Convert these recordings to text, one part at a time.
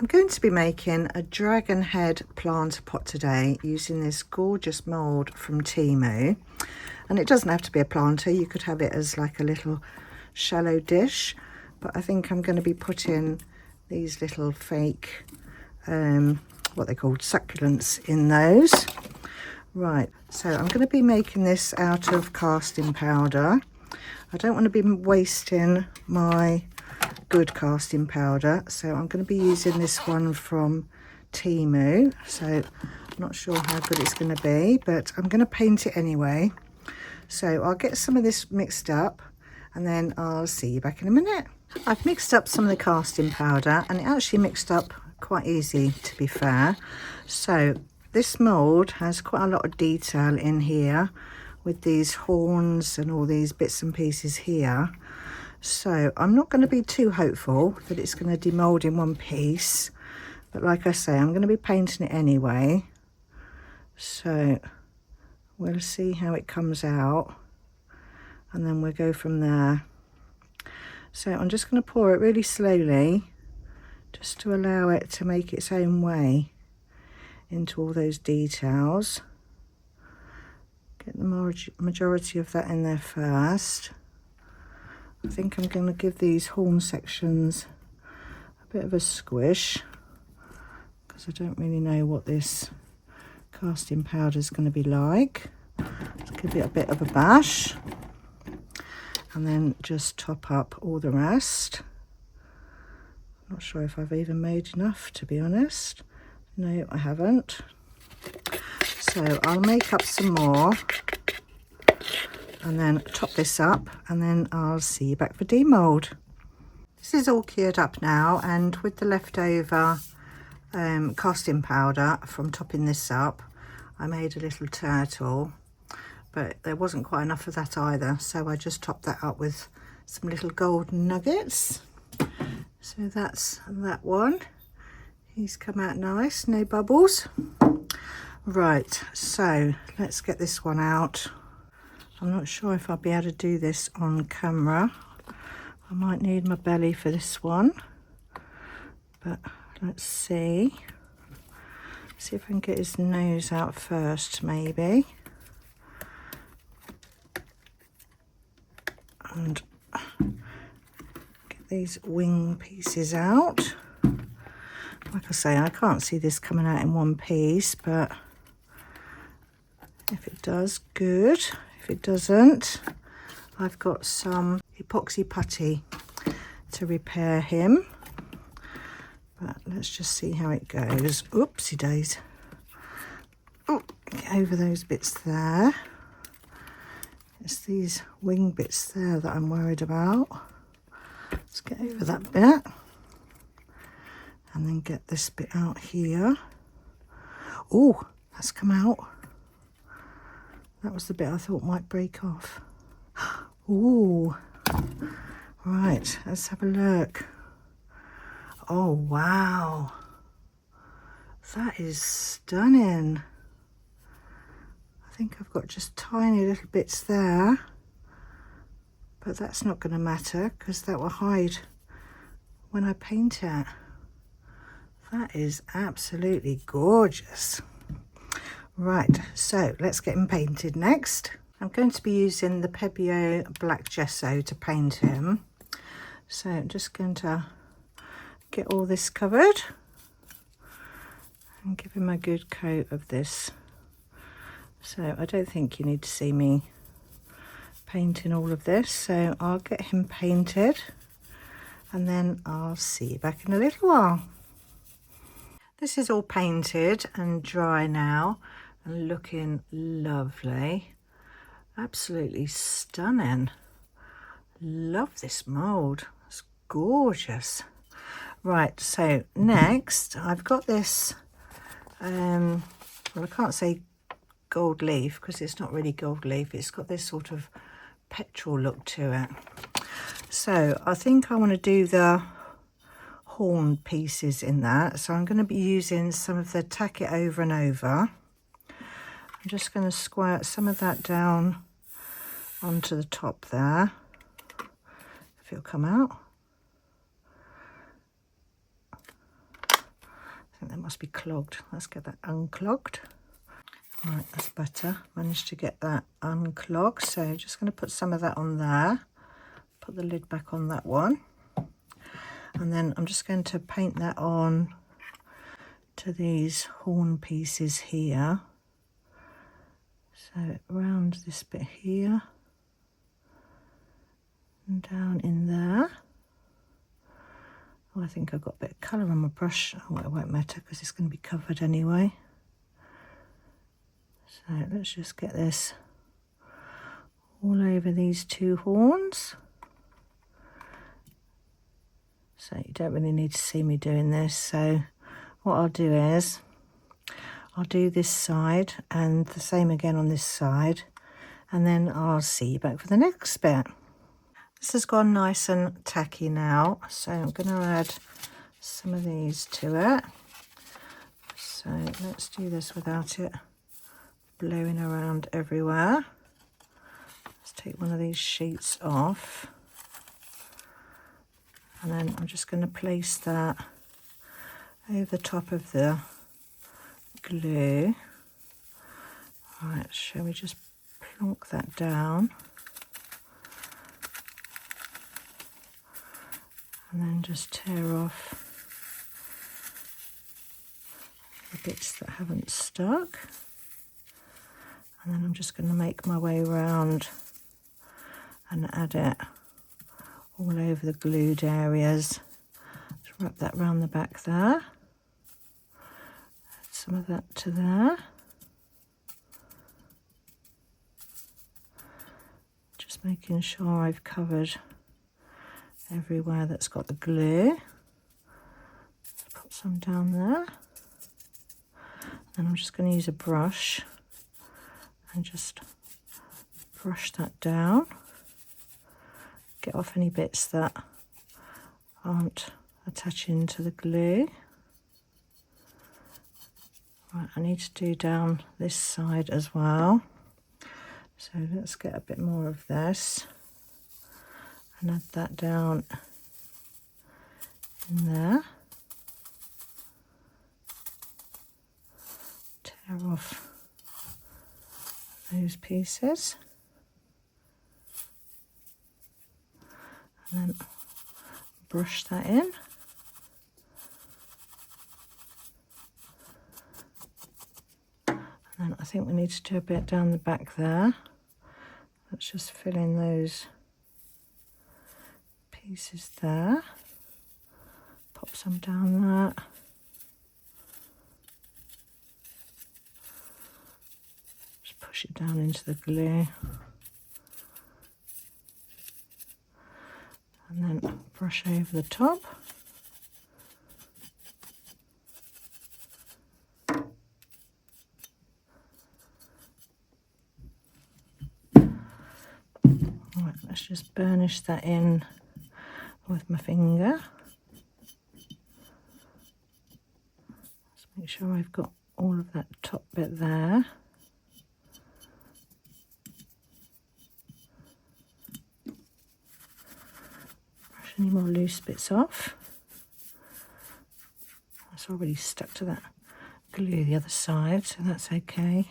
I'm going to be making a dragon head planter pot today using this gorgeous mould from Temu. And it doesn't have to be a planter, you could have it as like a little shallow dish, but I think I'm going to be putting these little fake, what they're called, succulents in those. Right, so I'm going to be making this out of casting powder. I don't want to be wasting my good casting powder, so I'm going to be using this one from Temu. So I'm not sure how good it's going to be, but I'm going to paint it anyway. So I'll get some of this mixed up and then I'll see you back in a minute. I've mixed up some of the casting powder and it actually mixed up quite easy, to be fair. So this mould has quite a lot of detail in here with these horns and all these bits and pieces here. So I'm not going to be too hopeful that it's going to demould in one piece, but like I say, I'm going to be painting it anyway, so we'll see how it comes out and then we'll go from there. So I'm just going to pour it really slowly just to allow it to make its own way into all those details. Get the majority of that in there first. I think I'm going to give these horn sections a bit of a squish because I don't really know what this casting powder is going to be like. Let's give it a bit of a bash and then just top up all the rest. I'm not sure if I've even made enough, to be honest. No, I haven't. So I'll make up some more and then top this up and then I'll see you back for demould. This is all cured up now, and with the leftover casting powder from topping this up, I made a little turtle, but there wasn't quite enough of that either, so I just topped that up with some little golden nuggets. So that's that one. He's come out nice, no bubbles. Right, so let's get this one out. I'm not sure if I'll be able to do this on camera. I might need my belly for this one, but let's see. See if I can get his nose out first, maybe. And get these wing pieces out. Like I say, I can't see this coming out in one piece, but if it does, good. If it doesn't, I've got some epoxy putty to repair him. But let's just see how it goes. Oopsie days. Oh, get over those bits there. It's these wing bits there that I'm worried about. Let's get over that bit. And then get this bit out here. Oh, that's come out. That was the bit I thought might break off. Ooh. Right, let's have a look. Oh, wow. That is stunning. I think I've got just tiny little bits there, but that's not going to matter because that will hide when I paint it. That is absolutely gorgeous. Right, so let's get him painted next. I'm going to be using the Pebeo black gesso to paint him. So I'm just going to get all this covered and give him a good coat of this. So I don't think you need to see me painting all of this. So I'll get him painted and then I'll see you back in a little while. This is all painted and dry now and looking lovely. Absolutely stunning. Love this mould. It's gorgeous. Right, so next I've got this, well, I can't say gold leaf because it's not really gold leaf. It's got this sort of petrol look to it. So I think I want to do the horn pieces in that. So I'm going to be using some of the tack it over and over. I'm just going to squirt some of that down onto the top there, if it'll come out. I think that must be clogged. Let's get that unclogged. Right, that's better. Managed to get that unclogged. So just going to put some of that on there. Put the lid back on that one. And then I'm just going to paint that on to these horn pieces here. So around this bit here. And down in there. Oh, I think I've got a bit of colour on my brush. Oh, it won't matter because it's going to be covered anyway. So let's just get this all over these two horns. So you don't really need to see me doing this. So what I'll do is I'll do this side and the same again on this side, and then I'll see you back for the next bit. This has gone nice and tacky now, so I'm going to add some of these to it. So let's do this without it blowing around everywhere. Let's take one of these sheets off, and then I'm just going to place that over the top of the glue. Right, shall we just plonk that down, and then just tear off the bits that haven't stuck. And then I'm just going to make my way around and add it all over the glued areas. Just wrap that around the back there. Add some of that to there. Just making sure I've covered everywhere that's got the glue. Let's put some down there. And I'm just going to use a brush and just brush that down. Get off any bits that aren't attaching to the glue. Right, I need to do down this side as well. So let's get a bit more of this and add that down in there. Tear off those pieces, and then brush that in. And then I think we need to do a bit down the back there. Let's just fill in those pieces there. Pop some down there. Push it down into the glue, and then brush over the top. Right, let's just burnish that in with my finger. Let's make sure I've got all of that top bit there. Any more loose bits off. That's already stuck to that glue the other side, so that's okay.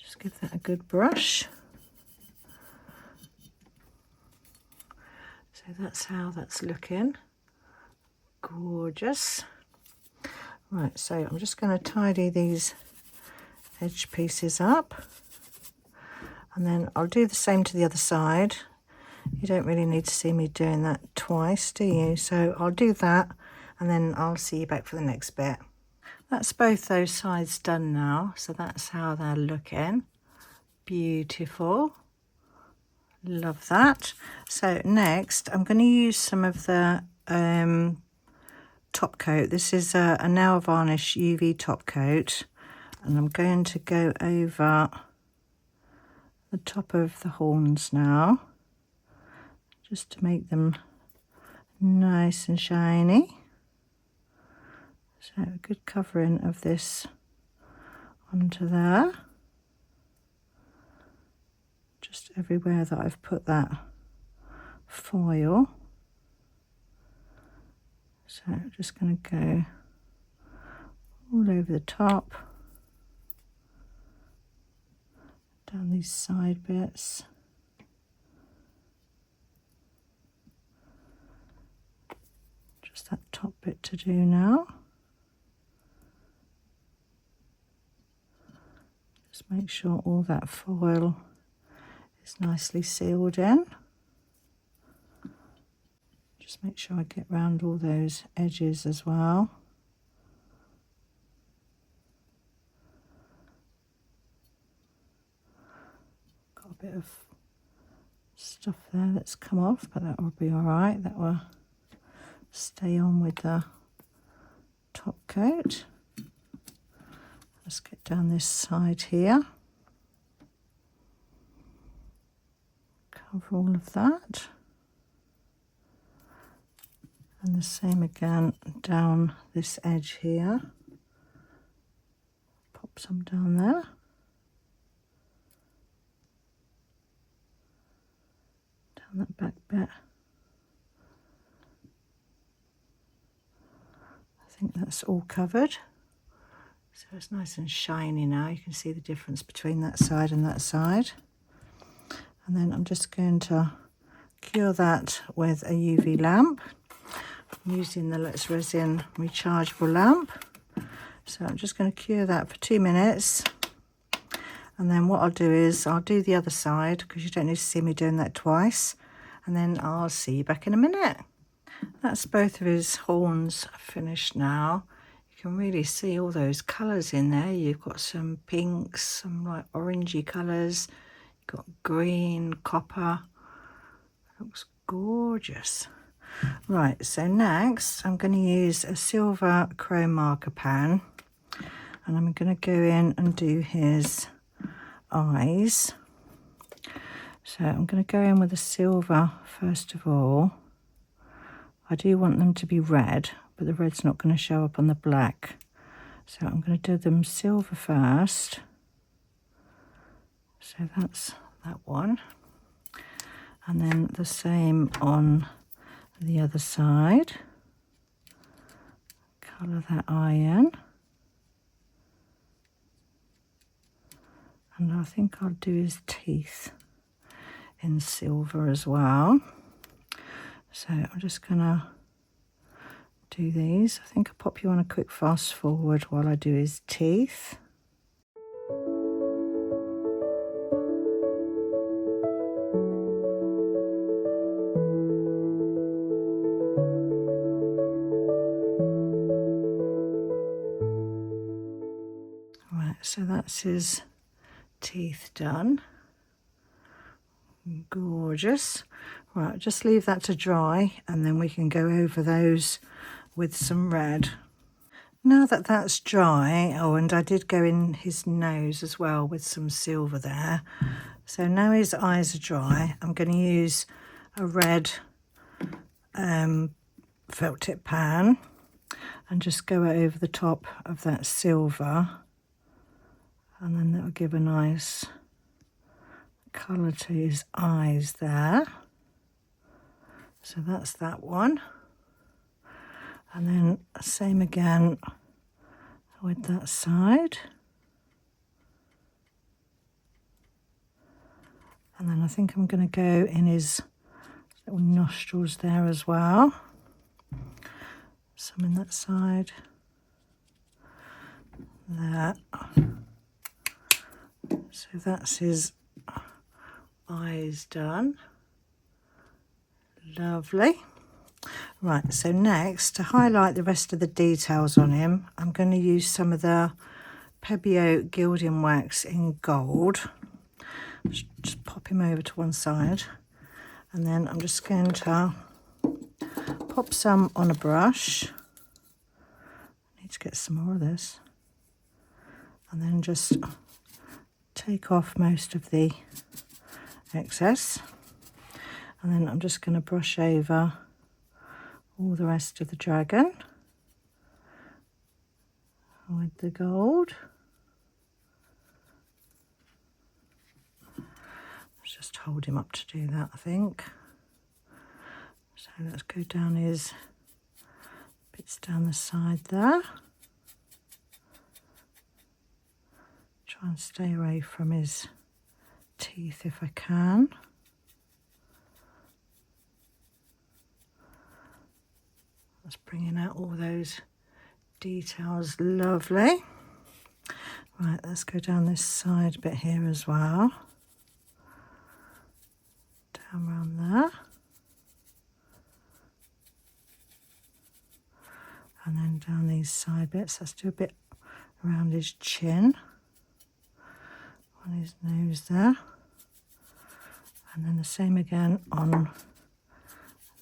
Just give that a good brush. So that's how that's looking. Gorgeous. Right, so I'm just going to tidy these edge pieces up, and then I'll do the same to the other side. You don't really need to see me doing that twice, do you? So I'll do that, and then I'll see you back for the next bit. That's both those sides done now, so that's how they're looking. Beautiful. Love that. So next I'm going to use some of the top coat. This is a nail varnish UV top coat, and I'm going to go over the top of the horns now, just to make them nice and shiny. So a good covering of this onto there, just everywhere that I've put that foil. So I'm just going to go all over the top, down these side bits. Just that top bit to do now. Just make sure all that foil is nicely sealed in. Just make sure I get round all those edges as well. Got a bit of stuff there that's come off, but that will be all right. That will stay on with the top coat. Let's get down this side here. Cover all of that. And the same again down this edge here. Pop some down there. Down that back bit. I think that's all covered. So it's nice and shiny now. You can see the difference between that side and that side. And then I'm just going to cure that with a UV lamp. I'm using the Resin rechargeable lamp. So I'm just going to cure that for 2 minutes. And then what I'll do is I'll do the other side, because you don't need to see me doing that twice. And then I'll see you back in a minute. That's both of his horns finished now. You can really see all those colours in there. You've got some pinks, some like orangey colours. You've got green, copper. Looks gorgeous. Right, so next I'm going to use a silver chrome marker pan, and I'm going to go in and do his eyes. So I'm going to go in with a silver first of all. I do want them to be red, but the red's not going to show up on the black. So I'm going to do them silver first. So that's that one. And then the same on the other side. Colour that eye in. And I think I'll do his teeth in silver as well. So I'm just going to do these. I think I'll pop you on a quick fast forward while I do his teeth. Right, so that's his teeth done. Gorgeous. Right, just leave that to dry and then we can go over those with some red. Now that that's dry, oh, and I did go in his nose as well with some silver there. So now his eyes are dry, I'm going to use a red felt tip pan and just go over the top of that silver, and then that will give a nice colour to his eyes there. So that's that one. And then same again with that side. And then I think I'm going to go in his little nostrils there as well. Some in that side. There. So that's his eyes done. Lovely. Right, so next, to highlight the rest of the details on him, I'm going to use some of the Pebeo gilding wax in gold. Just pop him over to one side, and then I'm just going to pop some on a brush. I need to get some more of this. And then just take off most of the excess. And then I'm just going to brush over all the rest of the dragon with the gold. Let's just hold him up to do that, I think. So let's go down his bits down the side there. Try and stay away from his teeth if I can. That's bringing out all those details. Lovely. Right, let's go down this side bit here as well. Down around there. And then down these side bits. Let's do a bit around his chin. On his nose there. And then the same again on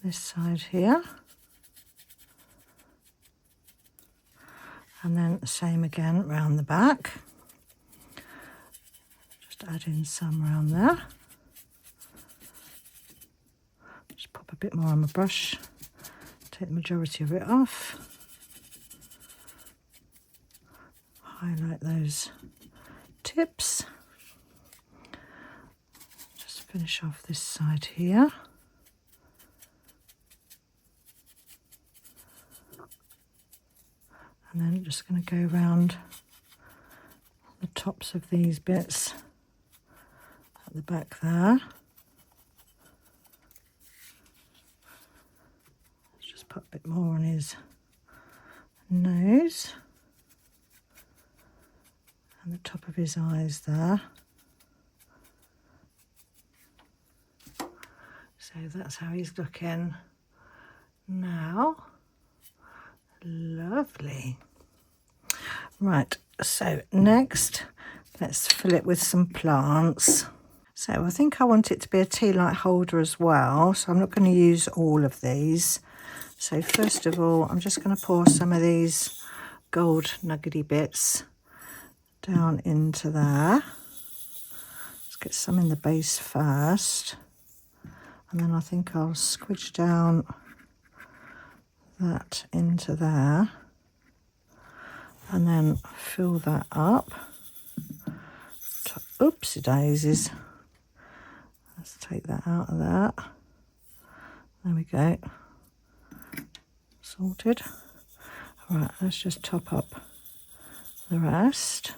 this side here. And then the same again round the back. Just add in some around there. Just pop a bit more on my brush. Take the majority of it off. Highlight those tips. Just finish off this side here. And then just going to go around the tops of these bits at the back there. Let's just put a bit more on his nose and the top of his eyes there. So that's how he's looking now. Lovely. Right, so next let's fill it with some plants. So I think I want it to be a tea light holder as well, so I'm not going to use all of these. So first of all, I'm just going to pour some of these gold nuggety bits down into there. Let's get some in the base first, and then I think I'll squidge down that into there and then fill that up. Oopsie daisies. Let's take that out of that. There we go. Sorted. Right, let's just top up the rest.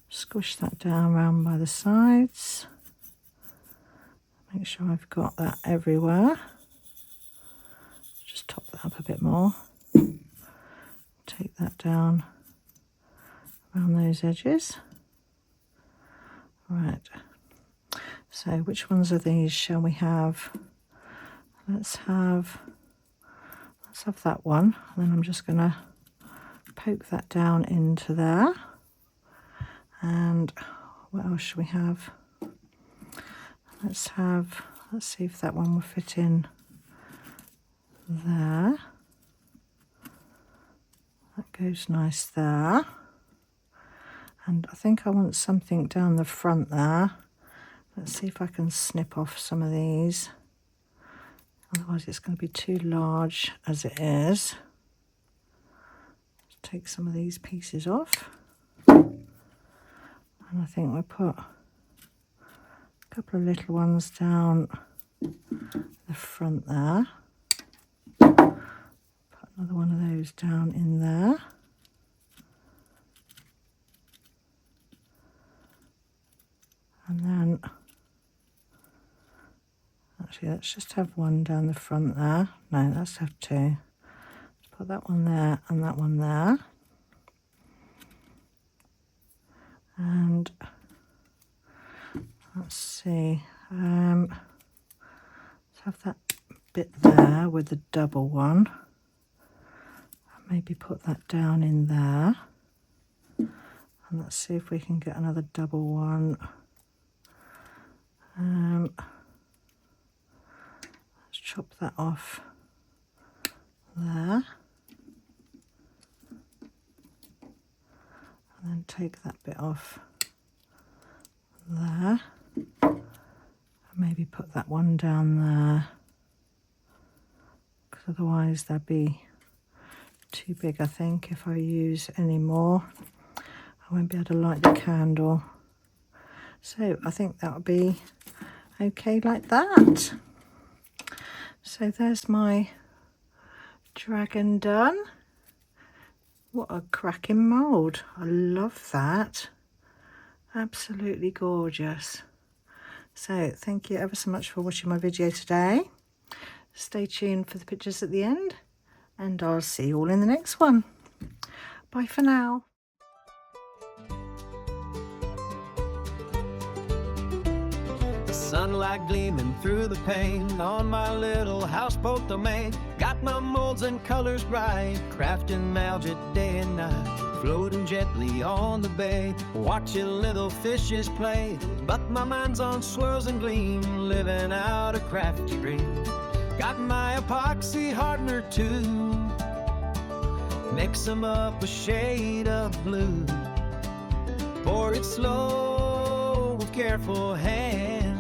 Squish that down round by the sides. Make sure I've got that everywhere. Just top that up a bit more. Take that down around those edges. Right. So which ones of these shall we have? Let's have that one. And then I'm just going to poke that down into there. And what else should we have? Let's see if that one will fit in there. That goes nice there. And I think I want something down the front there. Let's see if I can snip off some of these. Otherwise it's going to be too large as it is. Let's take some of these pieces off. And I think we'll put a couple of little ones down the front there. Put another one of those down in there. And then, actually let's just have one down the front there. No, let's have two. Let's put that one there and that one there. And let's see, let's have that bit there with the double one. Maybe put that down in there. And let's see if we can get another double one. Let's chop that off there. And then take that bit off there. And maybe put that one down there. Because otherwise they'd be too big, I think, if I use any more. I won't be able to light the candle. So I think that would be okay like that. So there's my dragon done. What a cracking mould. I love that. Absolutely gorgeous. So thank you ever so much for watching my video today. Stay tuned for the pictures at the end, and I'll see you all in the next one. Bye for now. Sunlight gleaming through the pane on my little houseboat domain. Got my molds and colors right, crafting magic day and night. Floating gently on the bay, watching little fishes play. But my mind's on swirls and gleam, living out a crafty dream. Got my epoxy hardener too, mix 'em up a shade of blue. Pour it slow with careful hand.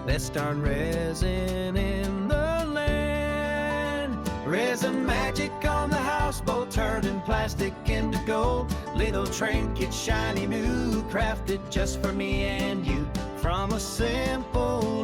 Let's start resin in the land. Resin magic on the houseboat, turning plastic into gold. Little trinkets, shiny new, crafted just for me and you. From a simple